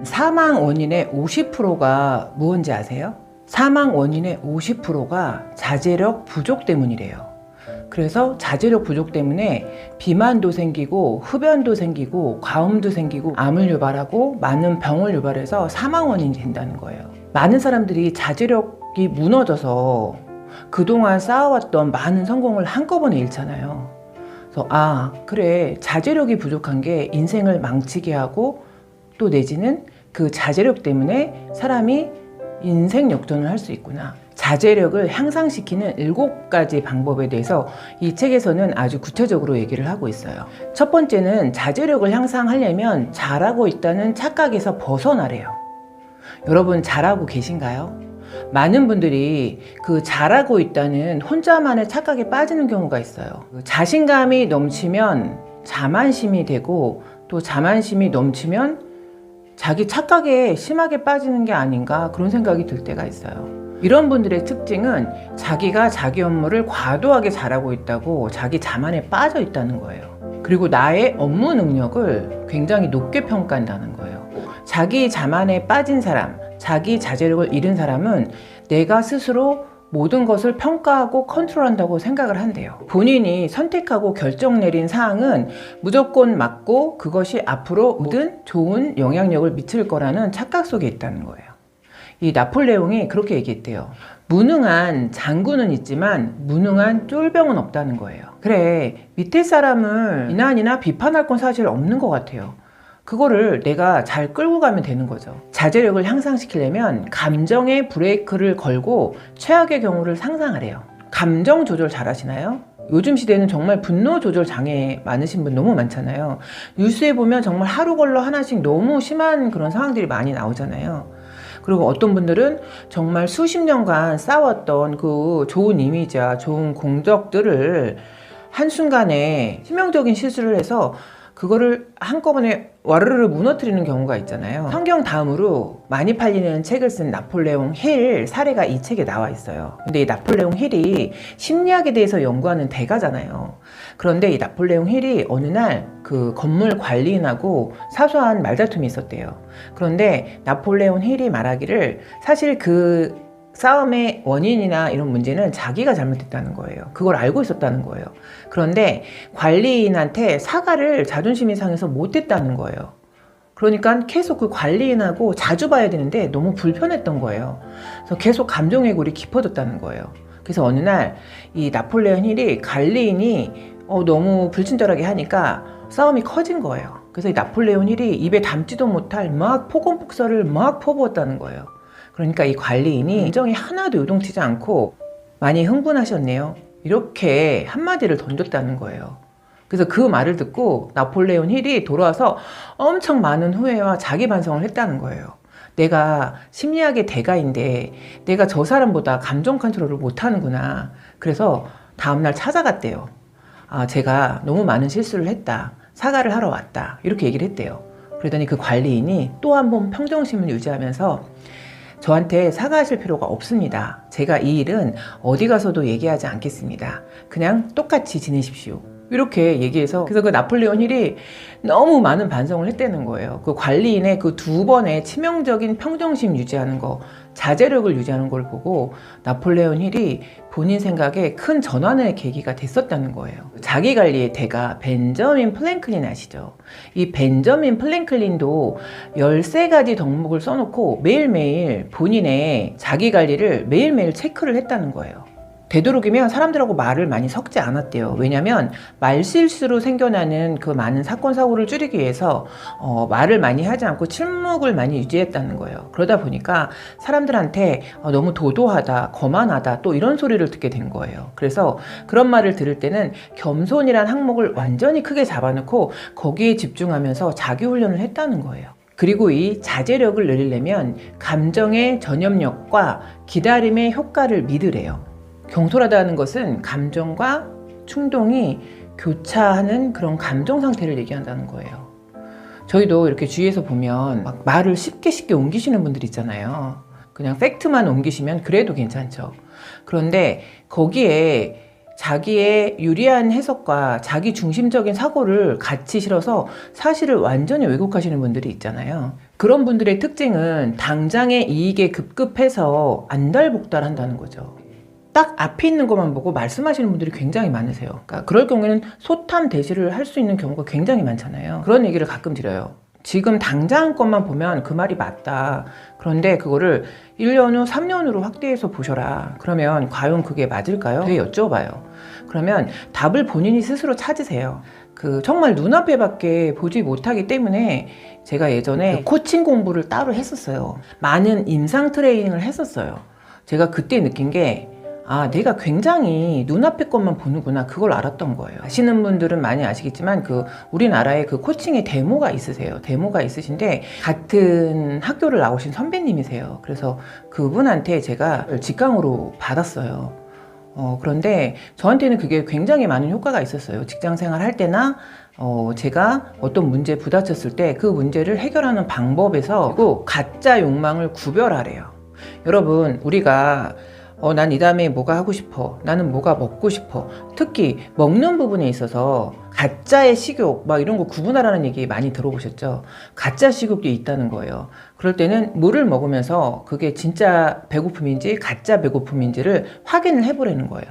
사망 원인의 50%가 무언지 아세요? 사망 원인의 50%가 자제력 부족 때문이래요. 그래서 자제력 부족 때문에 비만도 생기고 흡연도 생기고 과음도 생기고 암을 유발하고 많은 병을 유발해서 사망 원인이 된다는 거예요. 많은 사람들이 자제력이 무너져서 그동안 쌓아왔던 많은 성공을 한꺼번에 잃잖아요. 그래서 그래, 자제력이 부족한 게 인생을 망치게 하고 또 내지는 그 자제력 때문에 사람이 인생 역전을 할 수 있구나. 자제력을 향상시키는 7가지 방법에 대해서 이 책에서는 아주 구체적으로 얘기를 하고 있어요. 첫 번째는 자제력을 향상하려면 잘하고 있다는 착각에서 벗어나래요. 여러분 잘하고 계신가요? 많은 분들이 그 잘하고 있다는 혼자만의 착각에 빠지는 경우가 있어요. 자신감이 넘치면 자만심이 되고 또 자만심이 넘치면 자기 착각에 심하게 빠지는 게 아닌가 그런 생각이 들 때가 있어요. 이런 분들의 특징은 자기가 자기 업무를 과도하게 잘하고 있다고 자기 자만에 빠져 있다는 거예요. 그리고 나의 업무 능력을 굉장히 높게 평가한다는 거예요. 자기 자만에 빠진 사람, 자기 자제력을 잃은 사람은 내가 스스로 모든 것을 평가하고 컨트롤한다고 생각을 한대요. 본인이 선택하고 결정 내린 사항은 무조건 맞고 그것이 앞으로 모든 좋은 영향력을 미칠 거라는 착각 속에 있다는 거예요. 이 나폴레옹이 그렇게 얘기했대요. 무능한 장군은 있지만 무능한 쫄병은 없다는 거예요. 그래, 밑에 사람을 비난이나 비판할 건 사실 없는 것 같아요. 그거를 내가 잘 끌고 가면 되는 거죠. 자제력을 향상시키려면 감정에 브레이크를 걸고 최악의 경우를 상상하래요. 감정 조절 잘 하시나요? 요즘 시대는 정말 분노 조절 장애 많으신 분 너무 많잖아요. 뉴스에 보면 정말 하루 걸러 하나씩 너무 심한 그런 상황들이 많이 나오잖아요. 그리고 어떤 분들은 정말 수십 년간 쌓아왔던 그 좋은 이미지와 좋은 공적들을 한순간에 치명적인 실수를 해서 그거를 한꺼번에 와르르 무너뜨리는 경우가 있잖아요. 성경 다음으로 많이 팔리는 책을 쓴 나폴레옹 힐 사례가 이 책에 나와 있어요. 근데 이 나폴레옹 힐이 심리학에 대해서 연구하는 대가잖아요. 그런데 이 나폴레옹 힐이 어느 날 그 건물 관리인하고 사소한 말다툼이 있었대요. 그런데 나폴레옹 힐이 말하기를 사실 그 싸움의 원인이나 이런 문제는 자기가 잘못했다는 거예요. 그걸 알고 있었다는 거예요. 그런데 관리인한테 사과를 자존심이 상해서 못했다는 거예요. 그러니까 계속 그 관리인하고 자주 봐야 되는데 너무 불편했던 거예요. 그래서 계속 감정의 골이 깊어졌다는 거예요. 그래서 어느 날 이 나폴레옹 힐이 관리인이 너무 불친절하게 하니까 싸움이 커진 거예요. 그래서 이 나폴레옹 힐이 입에 담지도 못할 막 폭언폭설을 막 퍼부었다는 거예요. 그러니까 이 관리인이 감정이 하나도 요동치지 않고 많이 흥분하셨네요. 이렇게 한마디를 던졌다는 거예요. 그래서 그 말을 듣고 나폴레옹 힐이 돌아와서 엄청 많은 후회와 자기 반성을 했다는 거예요. 내가 심리학의 대가인데 내가 저 사람보다 감정 컨트롤을 못하는구나. 그래서 다음날 찾아갔대요. 제가 너무 많은 실수를 했다. 사과를 하러 왔다. 이렇게 얘기를 했대요. 그러더니 그 관리인이 또 한 번 평정심을 유지하면서 저한테 사과하실 필요가 없습니다. 제가 이 일은 어디 가서도 얘기하지 않겠습니다. 그냥 똑같이 지내십시오. 이렇게 얘기해서 그래서 그 나폴레옹 힐이 너무 많은 반성을 했다는 거예요. 그 관리인의 그 2번의 치명적인 평정심 유지하는 거, 자제력을 유지하는 걸 보고 나폴레옹 힐이 본인 생각에 큰 전환의 계기가 됐었다는 거예요. 자기관리의 대가 벤저민 플랭클린 아시죠? 이 벤저민 플랭클린도 13가지 덕목을 써놓고 매일매일 본인의 자기관리를 매일매일 체크를 했다는 거예요. 되도록이면 사람들하고 말을 많이 섞지 않았대요. 왜냐하면 말실수로 생겨나는 그 많은 사건 사고를 줄이기 위해서 말을 많이 하지 않고 침묵을 많이 유지했다는 거예요. 그러다 보니까 사람들한테 너무 도도하다, 거만하다 또 이런 소리를 듣게 된 거예요. 그래서 그런 말을 들을 때는 겸손이란 항목을 완전히 크게 잡아놓고 거기에 집중하면서 자기 훈련을 했다는 거예요. 그리고 이 자제력을 늘리려면 감정의 전염력과 기다림의 효과를 믿으래요. 경솔하다는 것은 감정과 충동이 교차하는 그런 감정 상태를 얘기한다는 거예요. 저희도 이렇게 주위에서 보면 막 말을 쉽게 옮기시는 분들 있잖아요. 그냥 팩트만 옮기시면 그래도 괜찮죠. 그런데 거기에 자기의 유리한 해석과 자기 중심적인 사고를 같이 실어서 사실을 완전히 왜곡하시는 분들이 있잖아요. 그런 분들의 특징은 당장의 이익에 급급해서 안달복달 한다는 거죠. 딱 앞에 있는 것만 보고 말씀하시는 분들이 굉장히 많으세요. 그러니까 그럴 경우에는 소탐대시를 할 수 있는 경우가 굉장히 많잖아요. 그런 얘기를 가끔 드려요. 지금 당장 것만 보면 그 말이 맞다. 그런데 그거를 1년 후, 3년 후로 확대해서 보셔라. 그러면 과연 그게 맞을까요? 되게 여쭤봐요. 그러면 답을 본인이 스스로 찾으세요. 정말 눈앞에밖에 보지 못하기 때문에 제가 예전에 코칭 공부를 따로 했었어요. 많은 임상 트레이닝을 했었어요. 제가 그때 느낀 게 내가 굉장히 눈앞의 것만 보는구나. 그걸 알았던 거예요. 아시는 분들은 많이 아시겠지만 우리나라에 코칭의 데모가 있으세요. 데모가 있으신데 같은 학교를 나오신 선배님이세요. 그래서 그분한테 제가 직강으로 받았어요. 그런데 저한테는 그게 굉장히 많은 효과가 있었어요. 직장 생활 할 때나 제가 어떤 문제에 부딪혔을 때 그 문제를 해결하는 방법에서 그리고 가짜 욕망을 구별하래요. 여러분, 우리가 난 이 다음에 뭐가 하고 싶어. 나는 뭐가 먹고 싶어. 특히 먹는 부분에 있어서 가짜의 식욕 막 이런 거 구분하라는 얘기 많이 들어보셨죠? 가짜 식욕이 있다는 거예요. 그럴 때는 물을 먹으면서 그게 진짜 배고픔인지 가짜 배고픔인지를 확인을 해보라는 거예요.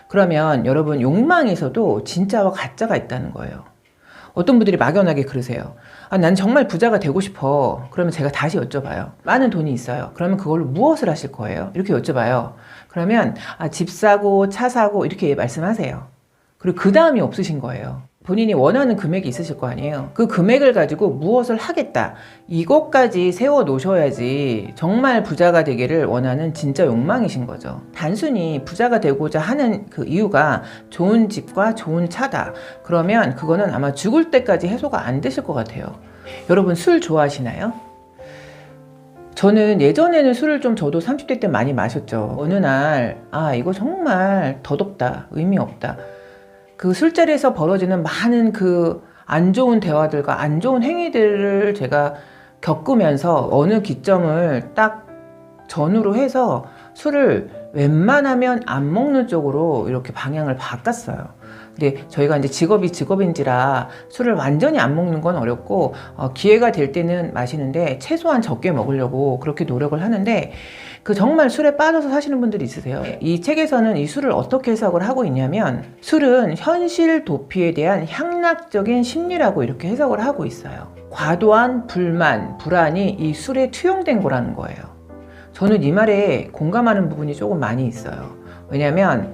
그러면 여러분, 욕망에서도 진짜와 가짜가 있다는 거예요. 어떤 분들이 막연하게 그러세요. 난 정말 부자가 되고 싶어. 그러면 제가 다시 여쭤봐요. 많은 돈이 있어요. 그러면 그걸로 무엇을 하실 거예요? 이렇게 여쭤봐요. 그러면 집 사고 차 사고 이렇게 말씀하세요. 그리고 그 다음이 없으신 거예요. 본인이 원하는 금액이 있으실 거 아니에요. 그 금액을 가지고 무엇을 하겠다. 이것까지 세워 놓으셔야지 정말 부자가 되기를 원하는 진짜 욕망이신 거죠. 단순히 부자가 되고자 하는 그 이유가 좋은 집과 좋은 차다. 그러면 그거는 아마 죽을 때까지 해소가 안 되실 것 같아요. 여러분, 술 좋아하시나요? 저는 예전에는 술을 저도 30대 때 많이 마셨죠. 어느 날 이거 정말 덧없다. 의미 없다. 그 술자리에서 벌어지는 많은 안 좋은 대화들과 안 좋은 행위들을 제가 겪으면서 어느 기점을 딱 전후로 해서 술을 웬만하면 안 먹는 쪽으로 이렇게 방향을 바꿨어요. 근데 저희가 이제 직업인지라 술을 완전히 안 먹는 건 어렵고 기회가 될 때는 마시는데 최소한 적게 먹으려고 그렇게 노력을 하는데 정말 술에 빠져서 사시는 분들이 있으세요. 이 책에서는 이 술을 어떻게 해석을 하고 있냐면 술은 현실 도피에 대한 향락적인 심리라고 이렇게 해석을 하고 있어요. 과도한 불만, 불안이 이 술에 투영된 거라는 거예요. 저는 이 말에 공감하는 부분이 조금 많이 있어요. 왜냐면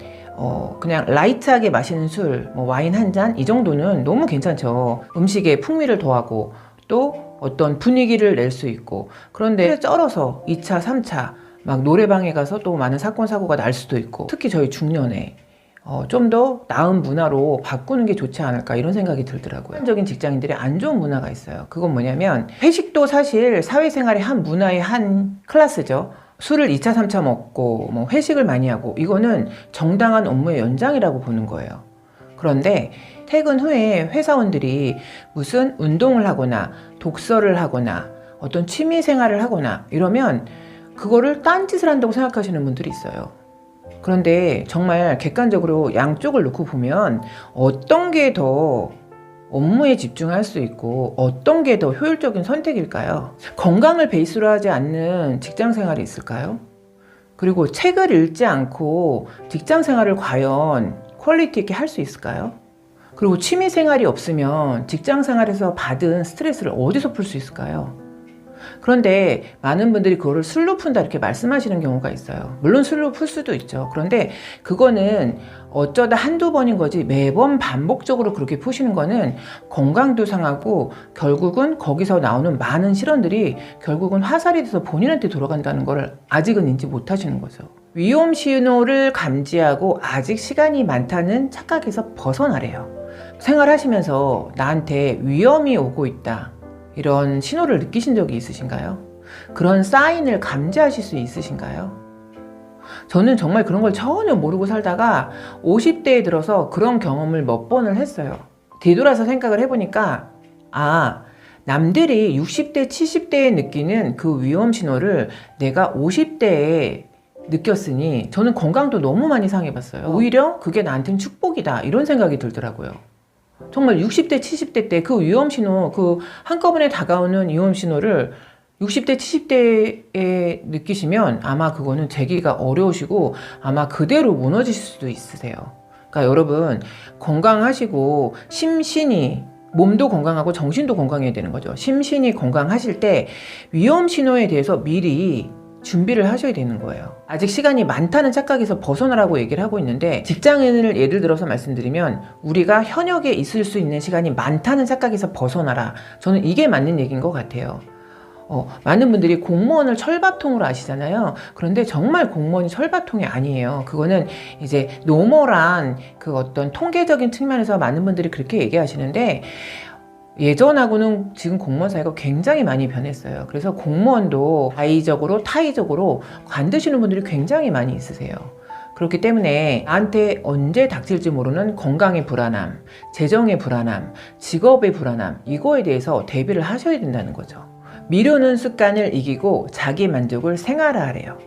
그냥 라이트하게 마시는 술, 와인 한 잔 이 정도는 너무 괜찮죠. 음식에 풍미를 더하고 또 어떤 분위기를 낼 수 있고. 그런데 쩔어서 2차, 3차 막 노래방에 가서 또 많은 사건 사고가 날 수도 있고, 특히 저희 중년에 좀 더 나은 문화로 바꾸는 게 좋지 않을까 이런 생각이 들더라고요. 일반적인 직장인들이 안 좋은 문화가 있어요. 그건 뭐냐면 회식도 사실 사회생활의 한 문화의 한 클래스죠. 술을 2차, 3차 먹고 회식을 많이 하고 이거는 정당한 업무의 연장이라고 보는 거예요. 그런데 퇴근 후에 회사원들이 무슨 운동을 하거나 독서를 하거나 어떤 취미 생활을 하거나 이러면 그거를 딴짓을 한다고 생각하시는 분들이 있어요. 그런데 정말 객관적으로 양쪽을 놓고 보면 어떤 게 더 업무에 집중할 수 있고 어떤 게 더 효율적인 선택일까요? 건강을 베이스로 하지 않는 직장 생활이 있을까요? 그리고 책을 읽지 않고 직장 생활을 과연 퀄리티 있게 할 수 있을까요? 그리고 취미 생활이 없으면 직장 생활에서 받은 스트레스를 어디서 풀 수 있을까요? 그런데 많은 분들이 그거를 술로 푼다 이렇게 말씀하시는 경우가 있어요. 물론 술로 풀 수도 있죠. 그런데 그거는 어쩌다 한두 번인 거지 매번 반복적으로 그렇게 푸시는 거는 건강도 상하고 결국은 거기서 나오는 많은 실언들이 결국은 화살이 돼서 본인한테 돌아간다는 걸 아직은 인지 못하시는 거죠. 위험 신호를 감지하고 아직 시간이 많다는 착각에서 벗어나래요. 생활하시면서 나한테 위험이 오고 있다. 이런 신호를 느끼신 적이 있으신가요? 그런 사인을 감지하실 수 있으신가요? 저는 정말 그런 걸 전혀 모르고 살다가 50대에 들어서 그런 경험을 몇 번을 했어요. 뒤돌아서 생각을 해보니까 남들이 60대, 70대에 느끼는 그 위험 신호를 내가 50대에 느꼈으니 저는 건강도 너무 많이 상해봤어요. 오히려 그게 나한테는 축복이다 이런 생각이 들더라고요. 정말 60대, 70대 때 그 위험 신호, 그 한꺼번에 다가오는 위험 신호를 60대, 70대에 느끼시면 아마 그거는 재기가 어려우시고 아마 그대로 무너지실 수도 있으세요. 그러니까 여러분 건강하시고 심신이 몸도 건강하고 정신도 건강해야 되는 거죠. 심신이 건강하실 때 위험 신호에 대해서 미리 준비를 하셔야 되는 거예요. 아직 시간이 많다는 착각에서 벗어나라고 얘기를 하고 있는데 직장인을 예를 들어서 말씀드리면 우리가 현역에 있을 수 있는 시간이 많다는 착각에서 벗어나라. 저는 이게 맞는 얘기인 것 같아요. 많은 분들이 공무원을 철밥통으로 아시잖아요. 그런데 정말 공무원이 철밥통이 아니에요. 그거는 이제 노멀한 그 어떤 통계적인 측면에서 많은 분들이 그렇게 얘기하시는데 예전하고는 지금 공무원 사회가 굉장히 많이 변했어요. 그래서 공무원도 자의적으로 타의적으로 관두시는 분들이 굉장히 많이 있으세요. 그렇기 때문에 나한테 언제 닥칠지 모르는 건강의 불안함, 재정의 불안함, 직업의 불안함 이거에 대해서 대비를 하셔야 된다는 거죠. 미루는 습관을 이기고 자기 만족을 생활화하래요.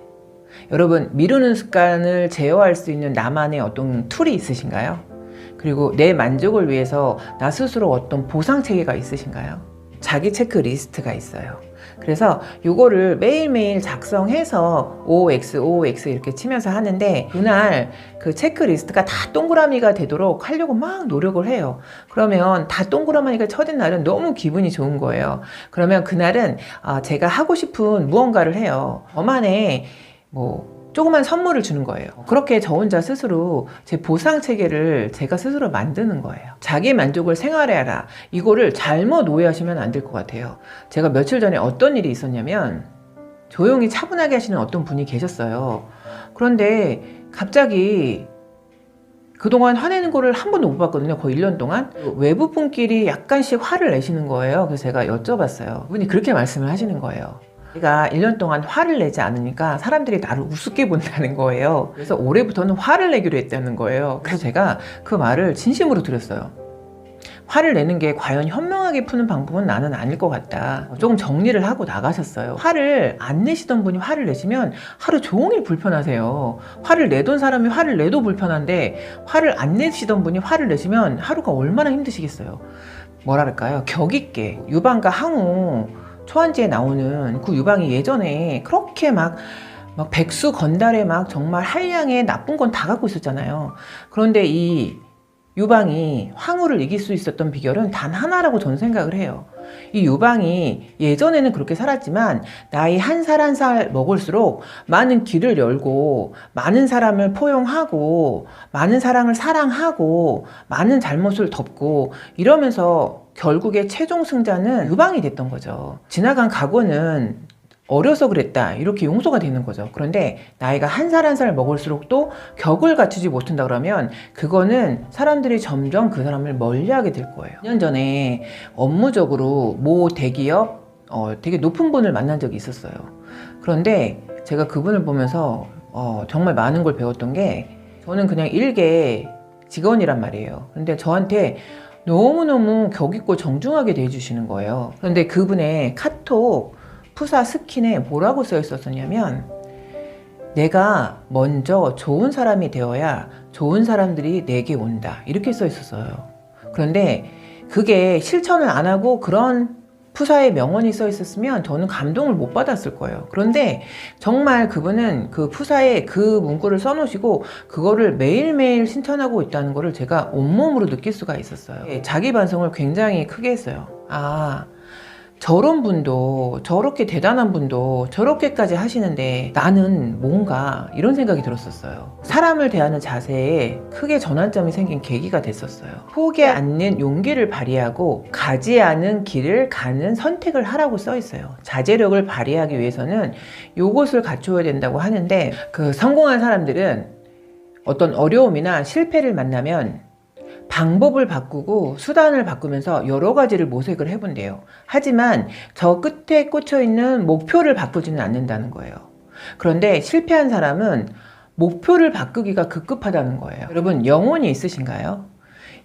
여러분 미루는 습관을 제어할 수 있는 나만의 어떤 툴이 있으신가요? 그리고 내 만족을 위해서 나 스스로 어떤 보상 체계가 있으신가요? 자기 체크리스트가 있어요. 그래서 이거를 매일매일 작성해서 OX 이렇게 치면서 하는데 그날 그 체크리스트가 다 동그라미가 되도록 하려고 막 노력을 해요. 그러면 다 동그라미가 쳐진 날은 너무 기분이 좋은 거예요. 그러면 그날은 제가 하고 싶은 무언가를 해요. 저만의 조그만 선물을 주는 거예요. 그렇게 저 혼자 스스로 제 보상 체계를 제가 스스로 만드는 거예요. 자기 만족을 생활해라. 이거를 잘못 오해하시면 안 될 것 같아요. 제가 며칠 전에 어떤 일이 있었냐면 조용히 차분하게 하시는 어떤 분이 계셨어요. 그런데 갑자기 그동안 화내는 거를 한 번도 못 봤거든요. 거의 1년 동안. 외부 분끼리 약간씩 화를 내시는 거예요. 그래서 제가 여쭤봤어요. 그분이 그렇게 말씀을 하시는 거예요. 내가 1년 동안 화를 내지 않으니까 사람들이 나를 우습게 본다는 거예요. 그래서 올해부터는 화를 내기로 했다는 거예요. 그래서 제가 그 말을 진심으로 드렸어요. 화를 내는 게 과연 현명하게 푸는 방법은 나는 아닐 것 같다. 조금 정리를 하고 나가셨어요. 화를 안 내시던 분이 화를 내시면 하루 종일 불편하세요. 화를 내던 사람이 화를 내도 불편한데 화를 안 내시던 분이 화를 내시면 하루가 얼마나 힘드시겠어요. 뭐랄까요? 격 있게 유방과 항우 초안지에 나오는 그 유방이 예전에 그렇게 막 백수 건달에 막 정말 한량의 나쁜 건 다 갖고 있었잖아요. 그런데 이 유방이 황후를 이길 수 있었던 비결은 단 하나라고 저는 생각을 해요. 이 유방이 예전에는 그렇게 살았지만 나이 한 살 한 살 먹을수록 많은 길을 열고 많은 사람을 포용하고 많은 사랑을 사랑하고 많은 잘못을 덮고 이러면서 결국에 최종 승자는 유방이 됐던 거죠. 지나간 과거는 어려서 그랬다 이렇게 용서가 되는 거죠. 그런데 나이가 한 살 한 살 먹을수록 또 격을 갖추지 못한다 그러면 그거는 사람들이 점점 그 사람을 멀리하게 될 거예요. 2년 전에 업무적으로 모 대기업 되게 높은 분을 만난 적이 있었어요. 그런데 제가 그분을 보면서 정말 많은 걸 배웠던 게 저는 그냥 일개 직원이란 말이에요. 근데 저한테 너무너무 격 있고 정중하게 대해주시는 거예요. 그런데 그분의 카톡 푸사 스킨에 뭐라고 써 있었냐면 내가 먼저 좋은 사람이 되어야 좋은 사람들이 내게 온다 이렇게 써 있었어요. 그런데 그게 실천을 안 하고 그런 푸사의 명언이 써 있었으면 저는 감동을 못 받았을 거예요. 그런데 정말 그분은 그 푸사에 그 문구를 써놓으시고 그거를 매일매일 실천하고 있다는 거를 제가 온몸으로 느낄 수가 있었어요. 자기 반성을 굉장히 크게 했어요. 저런 분도 저렇게 대단한 분도 저렇게까지 하시는데 나는 뭔가 이런 생각이 들었었어요. 사람을 대하는 자세에 크게 전환점이 생긴 계기가 됐었어요. 포기 않는 용기를 발휘하고 가지 않은 길을 가는 선택을 하라고 써 있어요. 자제력을 발휘하기 위해서는 요것을 갖춰야 된다고 하는데 그 성공한 사람들은 어떤 어려움이나 실패를 만나면 방법을 바꾸고 수단을 바꾸면서 여러 가지를 모색을 해본대요. 하지만 저 끝에 꽂혀있는 목표를 바꾸지는 않는다는 거예요. 그런데 실패한 사람은 목표를 바꾸기가 급급하다는 거예요. 여러분 영혼이 있으신가요?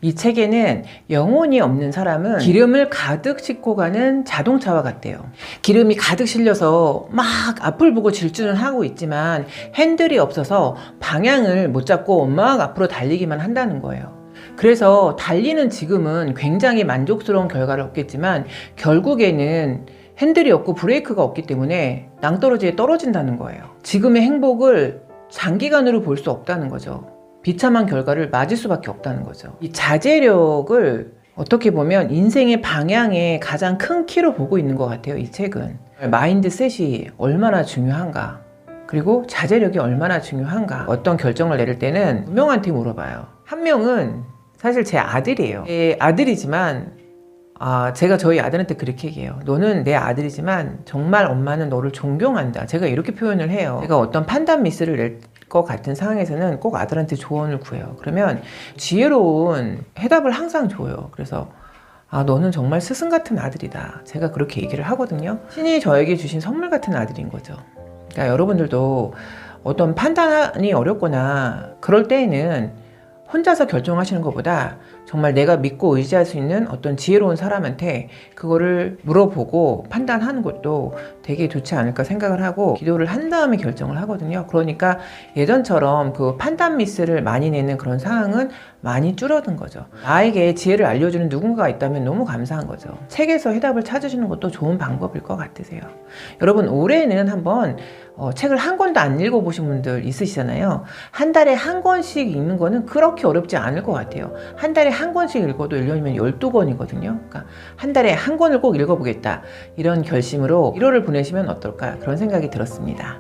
이 책에는 영혼이 없는 사람은 기름을 가득 싣고 가는 자동차와 같대요. 기름이 가득 실려서 막 앞을 보고 질주는 하고 있지만 핸들이 없어서 방향을 못 잡고 막 앞으로 달리기만 한다는 거예요. 그래서 달리는 지금은 굉장히 만족스러운 결과를 얻겠지만 결국에는 핸들이 없고 브레이크가 없기 때문에 낭떠러지에 떨어진다는 거예요. 지금의 행복을 장기간으로 볼 수 없다는 거죠. 비참한 결과를 맞을 수밖에 없다는 거죠. 이 자제력을 어떻게 보면 인생의 방향의 가장 큰 키로 보고 있는 것 같아요. 이 책은. 마인드셋이 얼마나 중요한가, 그리고 자제력이 얼마나 중요한가. 어떤 결정을 내릴 때는 두 명한테 물어봐요. 한 명은 사실 제 아들이에요. 제 아들이지만 제가 저희 아들한테 그렇게 얘기해요. 너는 내 아들이지만 정말 엄마는 너를 존경한다. 제가 이렇게 표현을 해요. 제가 어떤 판단 미스를 낼 것 같은 상황에서는 꼭 아들한테 조언을 구해요. 그러면 지혜로운 해답을 항상 줘요. 그래서 너는 정말 스승 같은 아들이다. 제가 그렇게 얘기를 하거든요. 신이 저에게 주신 선물 같은 아들인 거죠. 그러니까 여러분들도 어떤 판단이 어렵거나 그럴 때에는 혼자서 결정하시는 것보다 정말 내가 믿고 의지할 수 있는 어떤 지혜로운 사람한테 그거를 물어보고 판단하는 것도 되게 좋지 않을까 생각을 하고 기도를 한 다음에 결정을 하거든요. 그러니까 예전처럼 그 판단 미스를 많이 내는 그런 상황은 많이 줄어든 거죠. 나에게 지혜를 알려주는 누군가가 있다면 너무 감사한 거죠. 책에서 해답을 찾으시는 것도 좋은 방법일 것 같으세요. 여러분, 올해는 한번 책을 한 권도 안 읽어보신 분들 있으시잖아요. 한 달에 한 권씩 읽는 거는 그렇게 어렵지 않을 것 같아요. 한 달에 한 권씩 읽어도 1년이면 12권이거든요. 그러니까 한 달에 한 권을 꼭 읽어보겠다. 이런 결심으로 1월을 보내시면 어떨까, 그런 생각이 들었습니다.